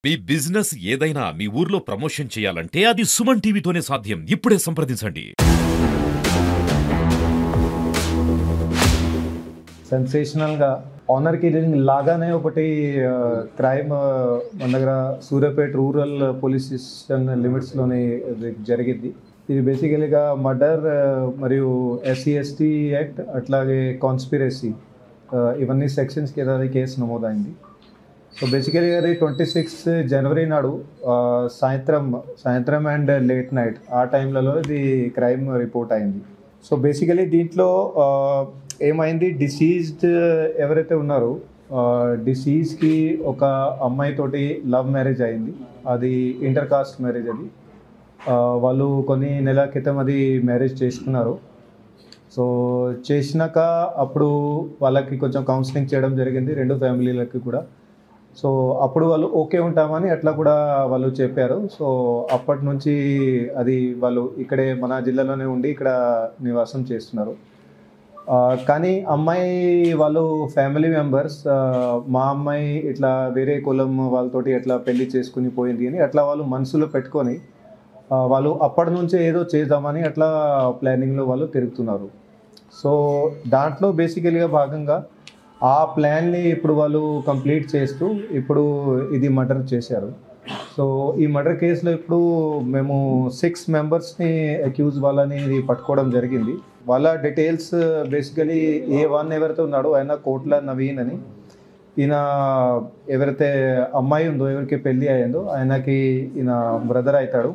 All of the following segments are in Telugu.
మీ బిజినెస్ ఏదైనా మీ ఊర్లో ప్రమోషన్ చేయాలంటే అది సుమన్ టీవీతోనే సాధ్యం. ఇప్పుడే సంప్రదించండి. సెన్సేషనల్‌గా 'ఆనర్ కిల్లింగ్' లాగానే ఒకటి క్రైమ్ మన దగ్గర సూర్యాపేట రూరల్ పోలీస్ స్టేషన్ లిమిట్స్‌లోనే ఇది జరిగింది. ఇది బేసికల్‌గా మర్డర్ మరియు ఎస్సీ, ఎస్టీ యాక్ట్ అట్లాగే కాన్స్పిరసీ ఇవన్నీ సెక్షన్స్ కింద కేసు నమోదైంది. సో బేసికల్‌గా అది 26 జనవరి నాడు సాయంత్రం అండ్ లేట్ నైట్ ఆ టైంలలో ఇది క్రైమ్ రిపోర్ట్ అయింది. సో బేసికలీ దీంట్లో ఏమైంది, డిసీజ్డ్ ఎవరైతే ఉన్నారో డిసీజ్కి ఒక అమ్మాయితోటి లవ్ మ్యారేజ్ అయింది. అది ఇంటర్ కాస్ట్ మ్యారేజ్. అది వాళ్ళు కొన్ని నెలల క్రితం అది మ్యారేజ్ చేసుకున్నారు. సో చేసినాక అప్పుడు వాళ్ళకి కొంచెం కౌన్సిలింగ్ చేయడం జరిగింది, రెండు ఫ్యామిలీలకి కూడా. సో అప్పుడు వాళ్ళు ఓకే ఉంటామని అట్లా కూడా వాళ్ళు చెప్పారు. సో అప్పటి నుంచి అది వాళ్ళు ఇక్కడే మన జిల్లాలోనే ఉండి ఇక్కడ నివాసం చేస్తున్నారు. కానీ అమ్మాయి వాళ్ళు ఫ్యామిలీ మెంబర్స్ మా అమ్మాయి ఇట్లా వేరే కులం వాళ్ళతోటి ఎట్లా పెళ్లి చేసుకుని పోయింది అని అట్లా వాళ్ళు మనసులో పెట్టుకొని వాళ్ళు అప్పటి నుంచే ఏదో చేద్దామని అట్లా ప్లానింగ్లో వాళ్ళు తిరుగుతున్నారు. సో దాంట్లో బేసికల్గా భాగంగా ఆ ప్లాన్ని ఇప్పుడు వాళ్ళు కంప్లీట్ చేస్తూ ఇప్పుడు ఇది మర్డర్ చేశారు. సో ఈ మర్డర్ కేసులో ఇప్పుడు మేము 6 మెంబర్స్ని అక్యూజ్ వాళ్ళని పట్టుకోవడం జరిగింది. వాళ్ళ డీటెయిల్స్ బేసికలీ A1 ఎవరైతే ఉన్నాడో ఆయన కోట్ల నవీన్ అని, ఈయన ఎవరైతే అమ్మాయి ఉందో ఎవరికి పెళ్ళి అయ్యిందో ఆయనకి ఈయన బ్రదర్ అవుతాడు.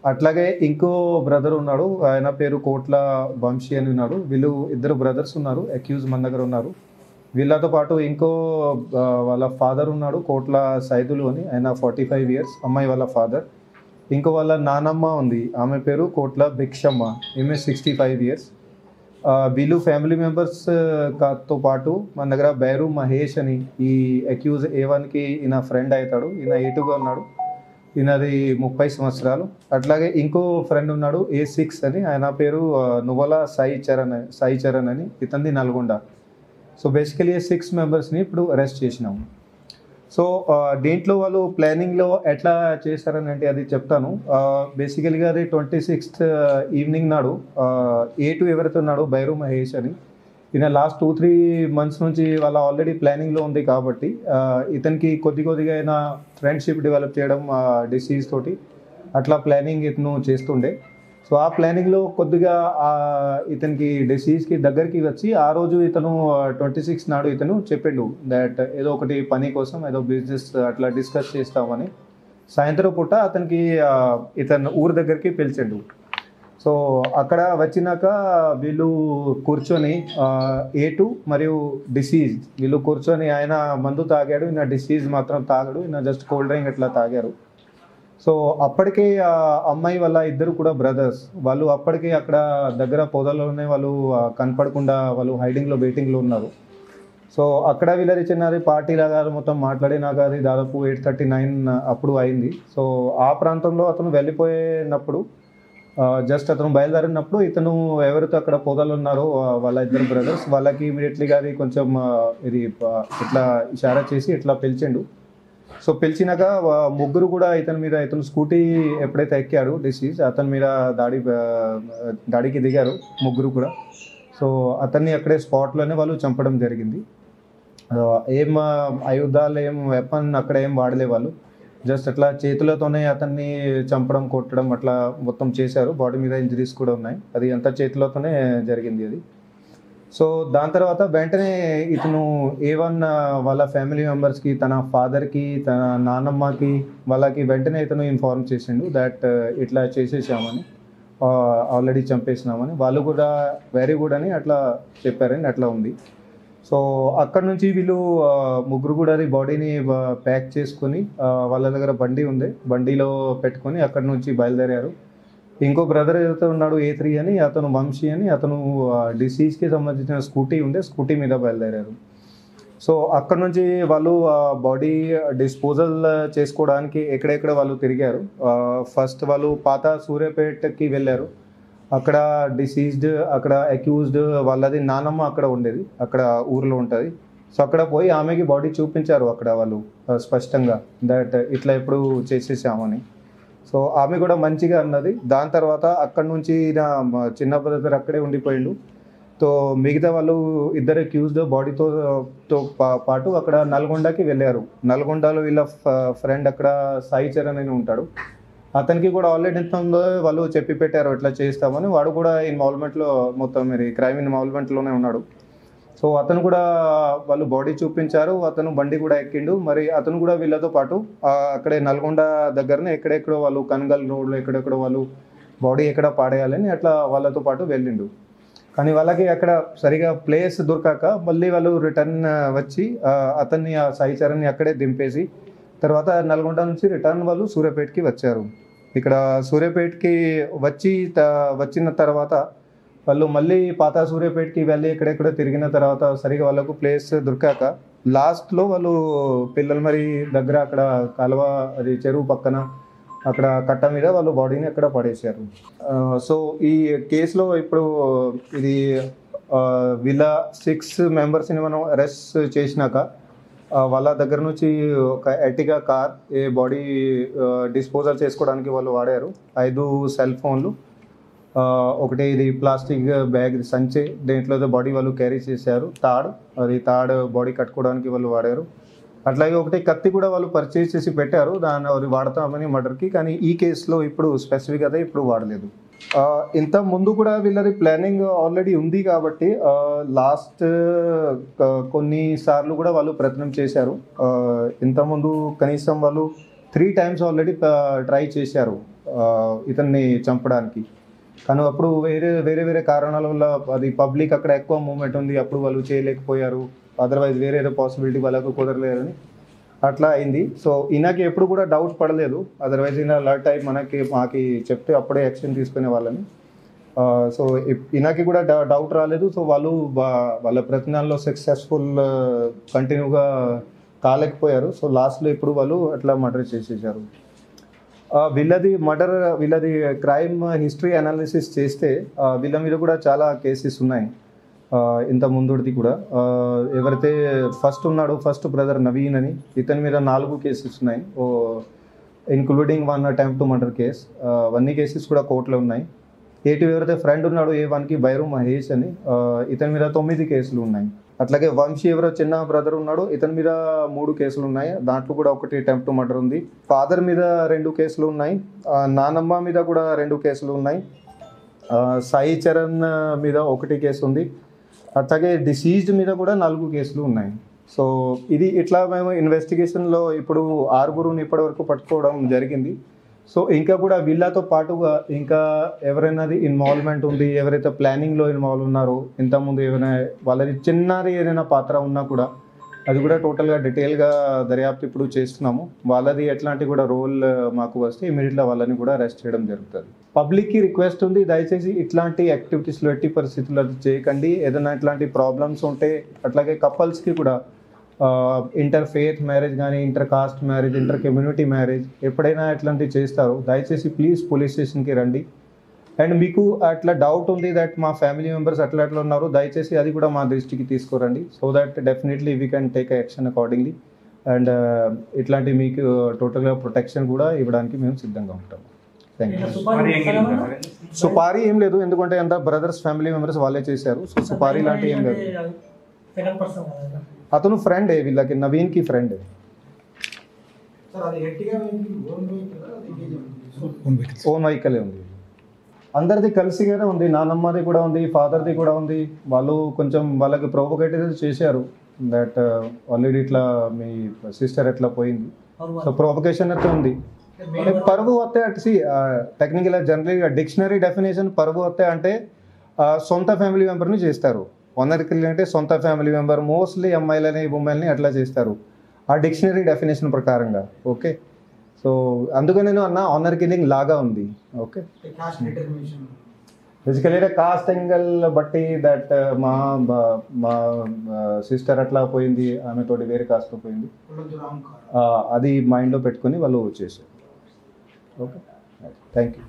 అట్లాగే ఇంకో బ్రదర్ ఉన్నాడు, ఆయన పేరు కోట్ల వంశీ అని ఉన్నాడు. వీళ్ళు ఇద్దరు బ్రదర్స్ ఉన్నారు, అక్యూజ్ మన దగ్గర ఉన్నారు. వీళ్ళతో పాటు ఇంకో వాళ్ళ ఫాదర్ ఉన్నాడు, కోట్ల సైదులు అని, ఆయన 45 ఇయర్స్, అమ్మాయి వాళ్ళ ఫాదర్. ఇంకో వాళ్ళ నానమ్మ ఉంది, ఆమె పేరు కోట్ల భిక్షమ్మ, ఈమె 65 ఇయర్స్. వీళ్ళు ఫ్యామిలీ మెంబర్స్తో పాటు మన దగ్గర బైరు మహేష్ అని ఈ అక్యూజ్ A1కి ఈయన ఫ్రెండ్ అవుతాడు. ఈయన A2గా ఉన్నాడు, ఈయనది 30 సంవత్సరాలు. అట్లాగే ఇంకో ఫ్రెండ్ ఉన్నాడు A6 అని, ఆయన పేరు నువ్వల సాయి చరణ్ అని, ఇతనిది నల్గొండ. సో బేసికలీ 6 మెంబర్స్ని ఇప్పుడు అరెస్ట్ చేసినాము. సో దీంట్లో వాళ్ళు ప్లానింగ్లో ఎట్లా చేశారని అంటే అది చెప్తాను. బేసికల్గా అది 26th ఈవినింగ్ నాడు A2 ఎవరైతే ఉన్నాడో బైరు మహేష్ అని, ఈయన లాస్ట్ 2-3 మంత్స్ నుంచి వాళ్ళ ఆల్రెడీ ప్లానింగ్లో ఉంది కాబట్టి ఇతనికి కొద్దిగా అయినా ఫ్రెండ్షిప్ డెవలప్ చేయడం డిసీజ్ తోటి అట్లా ప్లానింగ్ ఇతను చేస్తుండే. సో ఆ ప్లానింగ్లో కొద్దిగా ఇతనికి డిసీజ్కి దగ్గరికి వచ్చి ఆ రోజు ఇతను 26 నాడు ఇతను చెప్పిండు దట్ ఏదో ఒకటి పని కోసం ఏదో బిజినెస్ అట్లా డిస్కస్ చేస్తామని. సాయంత్రం పూట అతనికి ఇతను ఊరి దగ్గరికి పిలిచిండు. సో అక్కడ వచ్చినాక వీళ్ళు కూర్చొని A2 మరియు డిసీజ్ వీళ్ళు కూర్చొని, ఆయన మందు తాగాడు, ఈయన డిసీజ్ మాత్రం తాగాడు, ఈయన జస్ట్ కోల్డ్ డ్రింక్ అట్లా తాగారు. సో అప్పటికే అమ్మాయి వాళ్ళ ఇద్దరు కూడా బ్రదర్స్, వాళ్ళు అప్పటికే అక్కడ దగ్గర పొదల్లోనే వాళ్ళు కనపడకుండా వాళ్ళు హైడింగ్లో వెయిటింగ్లో ఉన్నారు. సో అక్కడ వీళ్ళది చిన్నది పార్టీ లాగా మొత్తం మాట్లాడినాక అది దాదాపు 8:39 అప్పుడు అయింది. సో ఆ ప్రాంతంలో అతను వెళ్ళిపోయినప్పుడు జస్ట్ అతను బయలుదేరినప్పుడు ఇతను ఎవరితో అక్కడ పొదలు ఉన్నారో వాళ్ళ ఇద్దరు బ్రదర్స్ వాళ్ళకి ఇమీడియట్లీగా అది కొంచెం ఇది ఇట్లా ఇషారా చేసి ఇట్లా పిలిచిండు. సో పిలిచినాక ముగ్గురు కూడా ఇతను స్కూటీ ఎప్పుడైతే ఎక్కాడు డిసీజ్, అతని మీద దాడికి దిగారు ముగ్గురు కూడా. సో అతన్ని అక్కడే స్పాట్లోనే వాళ్ళు చంపడం జరిగింది. ఏం ఆయుధాలు ఏం వెపన్ అక్కడ ఏం వాడలే వాళ్ళు, జస్ట్ అట్లా చేతులతోనే అతన్ని చంపడం కొట్టడం అట్లా మొత్తం చేశారు. బాడీ మీద ఇంజరీస్ కూడా ఉన్నాయి, అది అంతా చేతులతోనే జరిగింది అది. సో దాని తర్వాత వెంటనే ఇతను A1 వాళ్ళ ఫ్యామిలీ మెంబర్స్కి, తన ఫాదర్కి, తన నాన్నమ్మకి వాళ్ళకి వెంటనే ఇతను ఇన్ఫార్మ్ చేసిండు దట్ ఇట్లా చేసేసామని, ఆల్రెడీ చంపేసినామని. వాళ్ళు కూడా వెరీ గుడ్ అని అట్లా చెప్పారని అట్లా ఉంది. సో అక్కడ నుంచి వీళ్ళు ముగ్గురు కూడా అది బాడీని ప్యాక్ చేసుకొని వాళ్ళ దగ్గర బండి ఉంది, బండిలో పెట్టుకొని అక్కడి నుంచి బయలుదేరారు. ఇంకో బ్రదర్ ఏదైతే ఉన్నాడు A3 అని, అతను వంశీ అని, అతను డిసీజ్కి సంబంధించిన స్కూటీ ఉండే, స్కూటీ మీద బయలుదేరారు. సో అక్కడ నుంచి వాళ్ళు బాడీ డిస్పోజల్ చేసుకోవడానికి ఎక్కడెక్కడ వాళ్ళు తిరిగారు. ఫస్ట్ వాళ్ళు పాత సూర్యాపేటకి వెళ్ళారు. అక్కడ డిసీజ్డ్, అక్కడ అక్యూజ్డ్ వాళ్ళది నానమ్మ అక్కడ ఉండేది, అక్కడ ఊర్లో ఉంటుంది. సో అక్కడ పోయి ఆమెకి బాడీ చూపించారు అక్కడ వాళ్ళు స్పష్టంగా దట్ ఇట్లా ఎప్పుడు చేసేసామని. సో ఆమె కూడా మంచిగా అన్నది. దాని తర్వాత అక్కడ నుంచి నా చిన్న బ్రదర్ అక్కడే ఉండిపోయిండు. సో మిగతా వాళ్ళు ఇద్దరు అక్యూజ్డ్ బాడీతో పాటు అక్కడ నల్గొండకి వెళ్ళారు. నల్గొండలో వీళ్ళ ఫ్రెండ్ అక్కడ సాయి చరణ్ అని ఉంటాడు. అతనికి కూడా ఆల్రెడీ ఎంత ఉందో వాళ్ళు చెప్పి పెట్టారు ఇట్లా చేస్తామని. వాడు కూడా ఇన్వాల్వ్మెంట్లో మొత్తం మరి క్రైమ్ ఇన్వాల్వ్మెంట్లోనే ఉన్నాడు. సో అతను కూడా వాళ్ళు బాడీ చూపించారు. అతను బండి కూడా ఎక్కిండు. మరి అతను కూడా వీళ్ళతో పాటు అక్కడే నల్గొండ దగ్గరనే ఎక్కడెక్కడో వాళ్ళు కనగల్ రోడ్లో ఎక్కడెక్కడో వాళ్ళు బాడీ ఎక్కడ పాడేయాలని అట్లా వాళ్ళతో పాటు వెళ్ళిండు. కానీ వాళ్ళకి అక్కడ సరిగా ప్లేస్ దొరకాక మళ్ళీ వాళ్ళు రిటర్న్ వచ్చి అతన్ని ఆ సాయి చరణ్ని అక్కడే దింపేసి తర్వాత నల్గొండ నుంచి రిటర్న్ వాళ్ళు సూర్యాపేటకి వచ్చారు. ఇక్కడ సూర్యాపేటకి వచ్చిన తర్వాత వాళ్ళు మళ్ళీ పాత సూర్యాపేటకి వెళ్ళి ఎక్కడెక్కడో తిరిగిన తర్వాత సరిగా వాళ్ళకు ప్లేస్ దొరకాక లాస్ట్లో వాళ్ళు పిల్లలు మరి దగ్గర అక్కడ కాలువ అది చెరువు పక్కన అక్కడ కట్ట మీద వాళ్ళు బాడీని అక్కడ పడేశారు. సో ఈ కేసులో ఇప్పుడు ఇది వీళ్ళ 6 మెంబర్స్ని మనం అరెస్ట్ చేసినాక వాళ్ళ దగ్గర నుంచి ఒక ఎర్టిగా కార్ ఏ బాడీ డిస్పోజల్ చేసుకోవడానికి వాళ్ళు వాడారు. 5 సెల్ ఫోన్లు, ఒకటి ఇది ప్లాస్టిక్ బ్యాగ్ సంచి, దేంట్లో బాడీ వాళ్ళు క్యారీ చేశారు. తాడు బాడీ కట్టుకోవడానికి వాళ్ళు వాడారు. అట్లాగే ఒకటి కత్తి కూడా వాళ్ళు పర్చేస్ చేసి పెట్టారు, దాన్ని అవి వాడతామని మర్డర్కి. కానీ ఈ కేసులో ఇప్పుడు స్పెసిఫిక్గా ఇప్పుడు వాడలేదు. ఇంత ముందు కూడా వీళ్ళది ప్లానింగ్ ఆల్రెడీ ఉంది కాబట్టి లాస్ట్ కొన్నిసార్లు కూడా వాళ్ళు ప్రయత్నం చేశారు. ఇంతకుముందు కనీసం వాళ్ళు 3 times ఆల్రెడీ ట్రై చేశారు ఇతన్ని చంపడానికి. కానీ అప్పుడు వేరే కారణాల వల్ల అది పబ్లిక్ అక్కడ ఎక్కువ మూమెంట్ ఉంది, అప్పుడు వాళ్ళు చేయలేకపోయారు. అదర్వైజ్ వేరే పాసిబిలిటీ వాళ్ళకు కుదరలేదని అట్లా అయింది. సో ఈయనకి ఎప్పుడు కూడా డౌట్ పడలేదు. అదర్వైజ్ ఈయన అలర్ట్ అయి మాకి చెప్తే అప్పుడే యాక్షన్ తీసుకునే వాళ్ళని. సో ఈయనకి కూడా డౌట్ రాలేదు. సో వాళ్ళు వాళ్ళ ప్రయత్నాల్లో సక్సెస్ఫుల్ కంటిన్యూగా కాలేకపోయారు. సో లాస్ట్లో ఇప్పుడు వాళ్ళు అట్లా మర్డర్ చేసేసారు. వీళ్ళది క్రైమ్ హిస్టరీ అనాలిసిస్ చేస్తే వీళ్ళ మీద కూడా చాలా కేసెస్ ఉన్నాయి. ఇంత ముందుది కూడా ఎవరైతే ఫస్ట్ బ్రదర్ నవీన్ అని, ఇతని మీద 4 కేసెస్ ఉన్నాయి, including 1 attempt to murder case. అవన్నీ కేసెస్ కూడా కోర్టులో ఉన్నాయి. ఎవరైతే ఫ్రెండ్ ఉన్నాడు A1కి బైరు మహేష్ అని, ఇతని మీద 9 కేసులు ఉన్నాయి. అట్లాగే వంశీ ఎవరో చిన్న బ్రదర్ ఉన్నాడు, ఇతని మీద 3 కేసులు ఉన్నాయి. దాంట్లో కూడా ఒకటి అటెంప్ట్ టు మర్డర్ ఉంది. ఫాదర్ మీద 2 కేసులు ఉన్నాయి. నానమ్మ మీద కూడా 2 కేసులు ఉన్నాయి. సాయి చరణ్ మీద 1 కేసు ఉంది. అట్లాగే డిసీజ్డ్ మీద కూడా 4 కేసులు ఉన్నాయి. సో ఇది ఇట్లా మేము ఇన్వెస్టిగేషన్లో ఇప్పుడు 6 ఇప్పటివరకు పట్టుకోవడం జరిగింది. సో ఇంకా కూడా వీళ్ళతో పాటుగా ఇంకా ఎవరైనా ఇన్వాల్వ్మెంట్ ఉంది, ఎవరైతే ప్లానింగ్లో ఇన్వాల్వ్ ఉన్నారో, ఇంతకుముందు ఏమైనా వాళ్ళది చిన్నది ఏదైనా పాత్ర ఉన్నా కూడా అది కూడా టోటల్గా డీటెయిల్గా దర్యాప్తు ఇప్పుడు చేస్తున్నాము. వాళ్ళది ఎట్లాంటి కూడా రోల్ మాకు వస్తే ఇమీడియట్గా వాళ్ళని కూడా అరెస్ట్ చేయడం జరుగుతుంది. పబ్లిక్కి రిక్వెస్ట్ ఉంది, దయచేసి ఇట్లాంటి యాక్టివిటీస్లో ఎట్టి పరిస్థితుల్లో చేయకండి. ఏదైనా ఇట్లాంటి ప్రాబ్లమ్స్ ఉంటే, అట్లాగే కపుల్స్కి కూడా ఇంటర్ ఫెయిత్ మ్యారేజ్ కానీ, inter caste marriage, inter community marriage ఎప్పుడైనా ఇట్లాంటివి చేస్తారు, దయచేసి ప్లీజ్ పోలీస్ స్టేషన్కి రండి. అండ్ మీకు అట్లా డౌట్ ఉంది దట్ మా ఫ్యామిలీ మెంబర్స్ అట్లా ఉన్నారు, దయచేసి అది కూడా మా దృష్టికి తీసుకురండి. So that definitely we can take action accordingly. And ఇట్లాంటి మీకు టోటల్గా ప్రొటెక్షన్ కూడా ఇవ్వడానికి మేము సిద్ధంగా ఉంటాం. Thank you. సుపారీ ఏం లేదు, ఎందుకంటే అంతా బ్రదర్స్ ఫ్యామిలీ మెంబర్స్ వాళ్ళే చేశారు. సో సుపారీ లాంటి ఏం లేదు. అతను ఫ్రెండే, వీళ్ళకి నవీన్కి ఫ్రెండే. ఓన్ వెహికలే ఉంది, అందరిది కలిసిగానే ఉంది. నానమ్మది కూడా ఉంది, ఫాదర్ది కూడా ఉంది. వాళ్ళు కొంచెం వాళ్ళకి ప్రొవోకేటివ్ చేశారు దట్ ఆల్రెడీ ఇట్లా మీ సిస్టర్ ఎట్లా పోయింది. సో ప్రొవొకేషన్ అయితే ఉంది. పరువు వస్తే అటు టెక్నికల్గా జనరల్గా డిక్షనరీ డెఫినేషన్ పరువు వస్తే అంటే సొంత ఫ్యామిలీ మెంబర్ని చేస్తారు. ఆనర్ కిల్లింగ్ అంటే సొంత ఫ్యామిలీ మెంబర్, మోస్ట్లీ అమ్మాయిలని ఉమెన్ని అట్లా చేస్తారు ఆ డిక్షనరీ డెఫినేషన్ ప్రకారంగా. ఓకే, సో అందుకని నేను అన్న ఆనర్ కిల్లింగ్ లాగా ఉంది. ఓకే, బేసికలీ కాస్ట్ యాంగిల్ బట్టి దట్ మా సిస్టర్ అట్లా పోయింది, ఆమెతోటి వేరే కాస్ట్లో పోయింది, అది మైండ్లో పెట్టుకొని వాళ్ళు చేశారు. Okay, thank you.